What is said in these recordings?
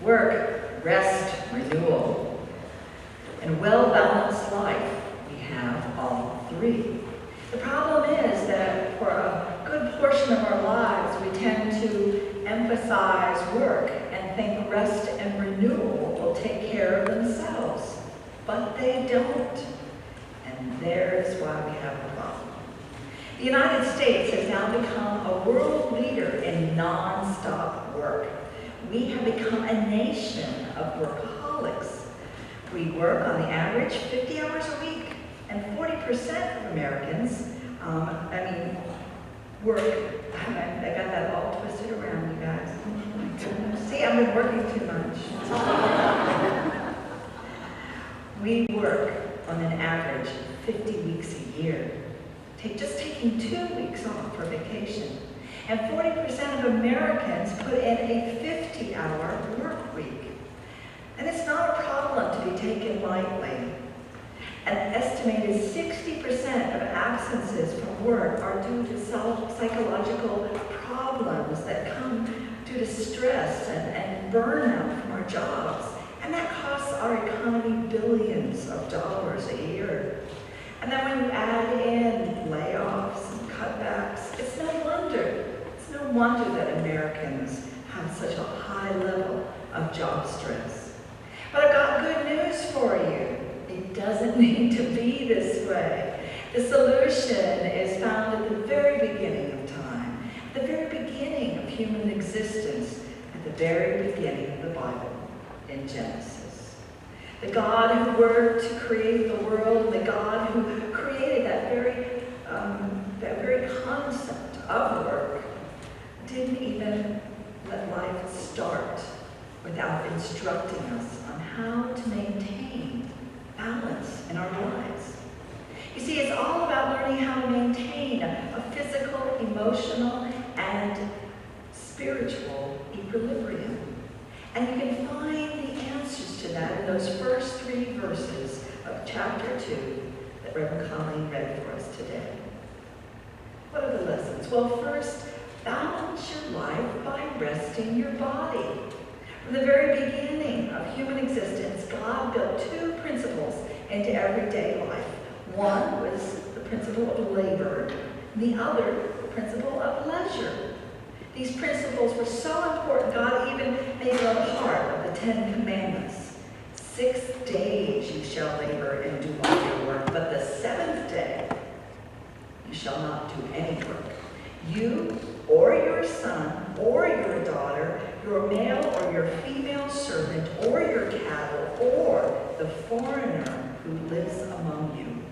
Work, rest, renewal. In a well-balanced life, we have all three. The problem is that for a good portion of our lives, we tend to emphasize work and think rest and renewal will take care of themselves. But they don't. And there's why we have a problem. The United States has now become a world leader in non-stop work. We have become a nation of workaholics. We work on the average 50 hours a week. And 40% of Americans, work. I got that all twisted around, you guys. Oh my goodness. See, I've been working too much. We work on an average 50 weeks a year. Just taking 2 weeks off for vacation. And 40% of Americans put in a 50-hour work week. And it's not a problem to be taken lightly. An estimated 60% of absences from work are due to psychological problems that come due to stress and burnout from our jobs. And that costs our economy billions of dollars a year. And then when you add in layoffs and cutbacks, it's no wonder that Americans have such a high level of job stress. But I've got good news for you. It doesn't need to be this way. The solution is found at the very beginning of time, at the very beginning of human existence, at the very beginning of the Bible, in Genesis. The God who worked to create the world, the God who created that very concept of work, didn't even let life start without instructing us on how to maintain balance in our lives. You see, it's all about learning how to maintain a physical, emotional, and spiritual equilibrium. And you can find the answers to that in those first 3 verses of chapter 2 that Reverend Colleen read for us today. What are the lessons? Well, first, balance your life by resting your body. From the very beginning of human existence, God built 2 principles into everyday life. One was the principle of labor, and the other, the principle of leisure. These principles were so important, God even made them part of the 10 Commandments. 6 days you shall labor and do all your work, but the 7th day you shall not do any work. You or your son or your daughter, your male or your female servant or your cattle or the foreigner who lives among you.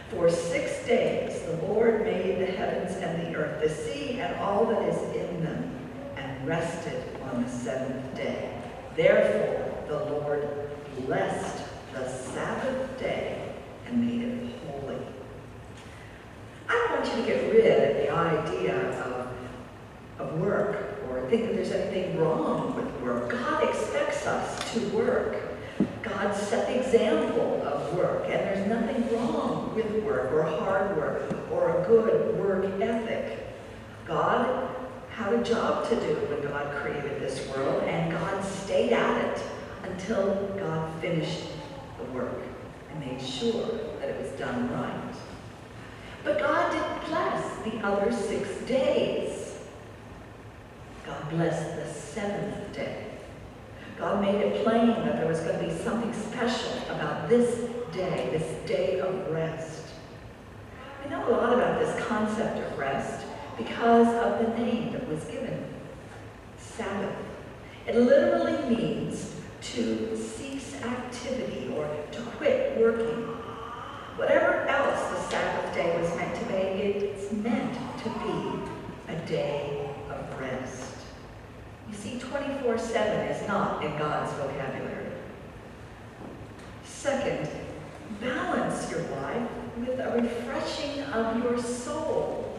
For 6 days the Lord made the heavens and the earth, the sea and all that is in them, and rested on the 7th day. Therefore the Lord blessed the Sabbath day and made it holy. I don't want you to get rid of the idea of work or think that there's anything wrong with work. God expects us to work. God set the example of work, and there's nothing wrong with work or hard work or a good work ethic. God had a job to do when God created this world, and God stayed at it until God finished the work and made sure that it was done right. But God didn't bless the other 6 days. God blessed the 7th day. God made it plain that there was going to be something special about this day of rest. We know a lot about this concept of rest because of the name that was given, Sabbath. It literally means to cease activity or to quit working. Whatever else the Sabbath day was meant to be, it's meant to be a day of rest. You see, 24/7 is not in God's vocabulary. Second, balance your life with a refreshing of your soul.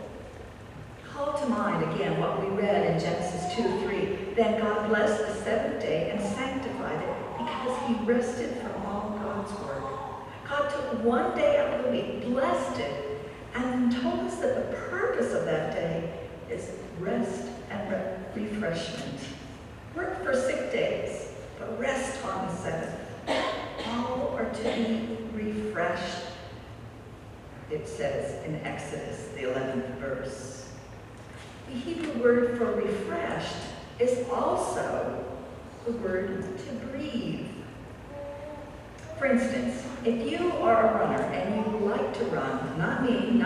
Call to mind again what we read in Genesis 2:3. Then God blessed the 7th day and sanctified it because he rested from all God's work. God took 1 day out of the week, blessed it, and then told us that the purpose of that day is rest and refreshment. Work for 6 days, Sabbath. All are to be refreshed, it says in Exodus, the 11th verse. The Hebrew word for refreshed is also the word to breathe. For instance, if you are a runner and you like to run, not me,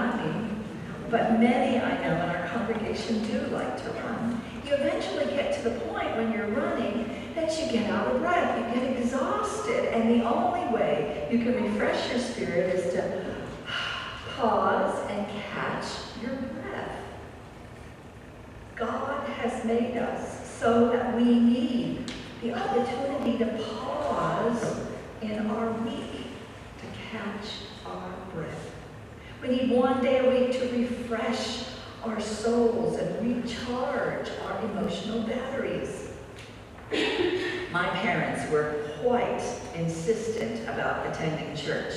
but many I know in our congregation do like to run, you eventually get to the point when you're running that you get out of breath, you get exhausted, and the only way you can refresh your spirit is to pause and catch your breath. God has made us so that we need the opportunity to pause in our week to catch our breath. We need one day a week to refresh our souls and recharge our emotional batteries. My parents were quite insistent about attending church.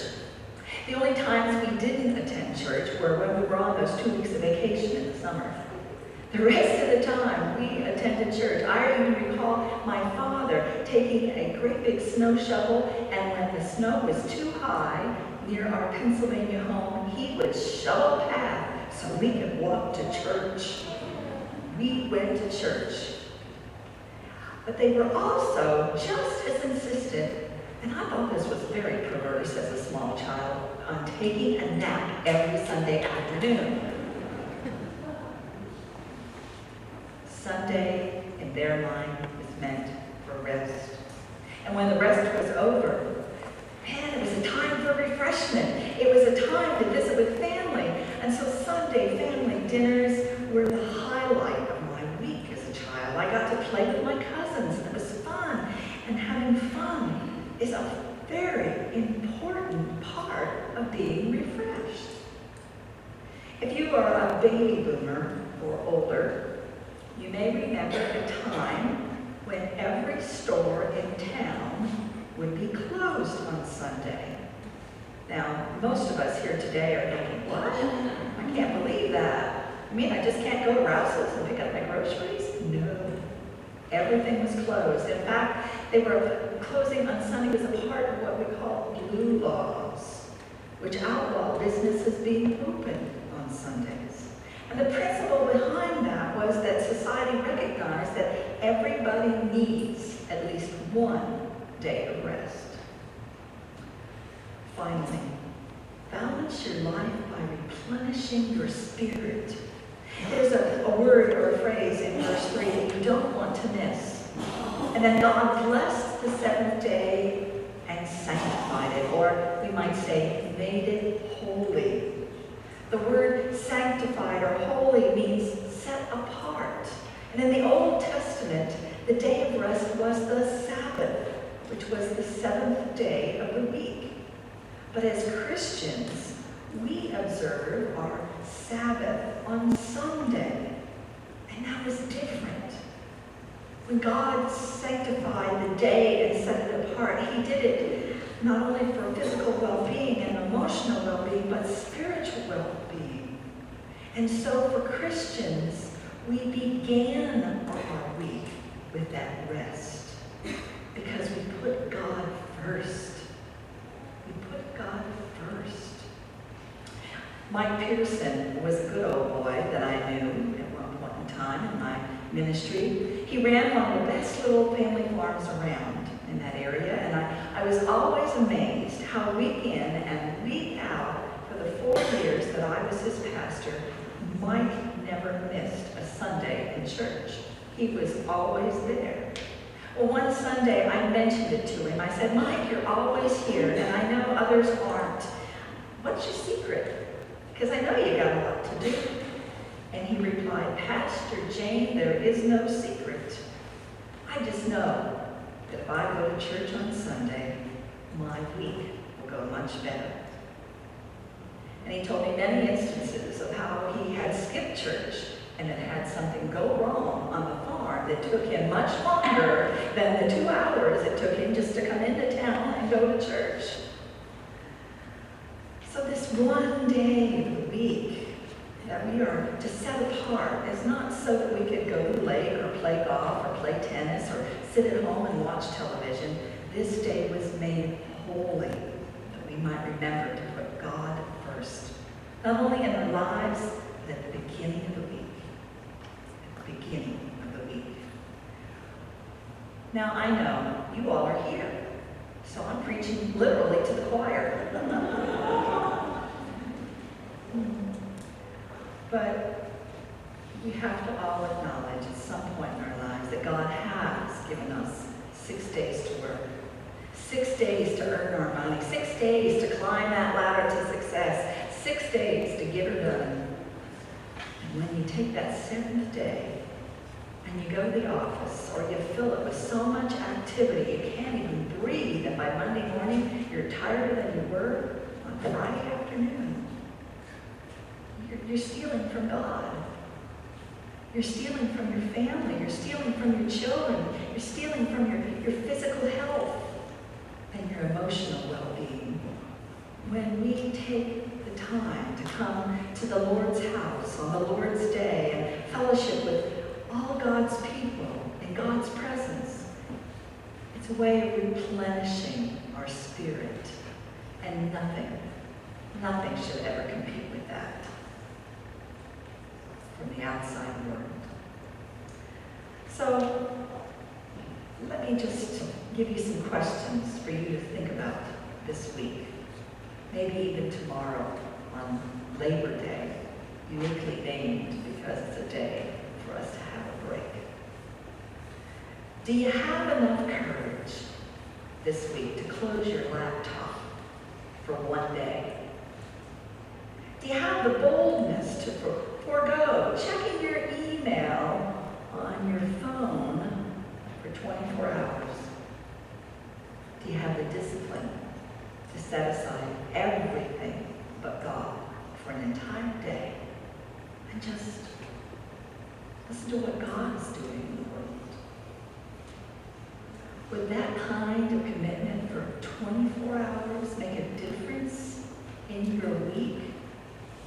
The only times we didn't attend church were when we were on those 2 weeks of vacation in the summer. The rest of the time, we attended church. I even recall my father taking a great big snow shovel, and when the snow was too high near our Pennsylvania home, he would shovel a path so we could walk to church. We went to church. But they were also just as insistent, and I thought this was very perverse as a small child, on taking a nap every Sunday afternoon. Sunday, in their mind, was meant for rest. And when the rest was over, man, it was a time for refreshment. It was a time to visit with family. And so Sunday family dinners were the highlight of my week as a child. I got to play with my cousins, and it was fun. And having fun is a very important part of being refreshed. If you are a baby boomer or older, you may remember a time when every store in town would be closed on Sunday. Now, most of us here today are thinking, what? I can't believe that. You mean I just can't go to Rouse's and pick up my groceries? No. Everything was closed. In fact, they were closing on Sunday was a part of what we call blue laws, which outlaw businesses being open on Sundays. And the principle behind that was that society recognized that everybody needs at least one day of rest. Finally, balance your life by replenishing your spirit. There's a word or a phrase in verse 3 that you don't want to miss. And then God blessed the seventh day and sanctified it, or we might say, made it holy. The word sanctified or holy means set apart. And in the Old Testament, the day of rest was the Sabbath, which was the seventh day of the week. But as Christians, we observe our Sabbath on Sunday. And that was different. When God sanctified the day and set it apart, he did it not only for physical well-being and emotional well-being, but spiritual well-being. And so for Christians, we began our week with that rest because we put God first. We put God first. Mike Pearson was a good old boy that I knew at one point in time in my ministry. He ran one of the best little family farms around in that area, and I was always amazed how week in and week out for the 4 years that I was his pastor, Mike never missed a Sunday in church. He was always there. Well, one Sunday I mentioned it to him. I said, Mike, you're always here, and I know others aren't. What's your secret? Because I know you got a lot to do. And he replied, Pastor Jane, there is no secret. I just know that if I go to church on Sunday, my week will go much better. And he told me many instances of how he had skipped church and had had something go wrong on the farm that took him much longer than the 2 hours it took him just to come into town and go to church. So this one day of the week that we are to set apart is not so that we could go to the lake or play golf or play tennis or sit at home and watch television. this day was made holy, that we might remember to put God first, not only in our lives, but at the beginning of the week. At the beginning of the week. Now, I know you all are here, so I'm preaching literally to the choir. But we have to all acknowledge at some point in our lives that God has given us 6 days to work, 6 days to earn our money, 6 days to climb that ladder to success, 6 days to get her done. And when you take that 7th day and you go to the office, or you fill it with so much activity you can't even breathe, and by Monday morning you're tireder than you were on Friday afternoon, you're stealing from God. You're stealing from your family. You're stealing from your children. You're stealing from your physical health and your emotional well-being. When we take the time to come to the Lord's house on the Lord's day and fellowship with all God's people in God's presence, it's a way of replenishing our spirit. And nothing should ever compete with that from the outside world. So, let me just give you some questions for you to think about this week. Maybe even tomorrow on Labor Day, uniquely named because it's a day for us to have a break. Do you have enough courage this week to close your laptop for one day? Do you have the boldness to forego checking your email on your phone for 24 hours? Do you have the discipline to set aside everything but God for an entire day and just listen to what God is doing in the world? Would that kind of commitment for 24 hours make a difference in your week,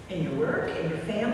in your work, in your family?